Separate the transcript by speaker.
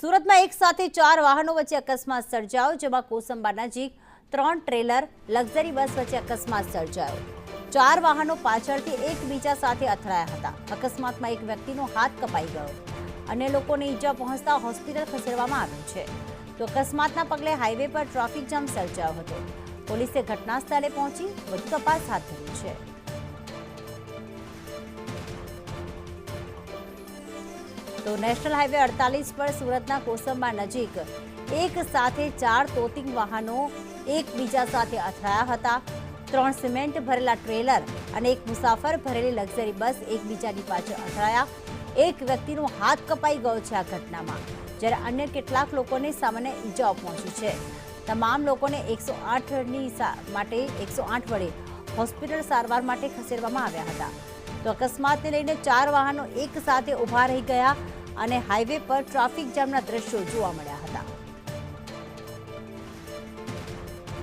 Speaker 1: સુરતમાં એક સાથે 4 વાહનો વચ્ચે અકસ્માત સર્જાયો, જેમાં કોસંબા નજીક 3 ટ્રેલર લક્ઝરી બસ વચ્ચે અકસ્માત સર્જાયો। 4 વાહનો પાછળથી એકબીજા સાથે અથડાયા હતા। અકસ્માતમાં એક વ્યક્તિનો હાથ કપાઈ ગયો। અન્ય લોકોને ઈજા પહોંચતા હોસ્પિટલ ખસેડવામાં આવ્યું છે। તો અકસ્માતના પગલે હાઈવે પર ટ્રાફિક જામ સર્જાયો હતો। પોલીસે ઘટના સ્થળે પહોંચી વધુ તપાસ હાથ ધરી છે। तो नेशनल हाईवे 48 पर सूरतना कोसंबा नजीक एक साथे 4 तोतिंग वाहनों एकबीजा साथे અથડાયા હતા। 3 સિમેન્ટ ભરેલા ટ્રેલર અને એક મુસાફર ભરેલી લક્ઝરી બસ એકબીજાની પાછળ અથડાયા। એક વ્યક્તિનો હાથ કપાઈ ગયો છે આ ઘટનામાં, જ્યારે અન્ય કેટલાક લોકોને સામાન્ય ઈજાઓ પહોંચી છે। તમામ લોકોને 108 વડે હોસ્પિટલ સારવાર માટે ખસેડવામાં આવ્યા હતા। તો અકસ્માતને લઈને 4 વાહનો એક સાથે ઊભા રહી ગયા અને હાઈવે પર ટ્રાફિક જામના દ્રશ્યો જોવા મળ્યા હતા।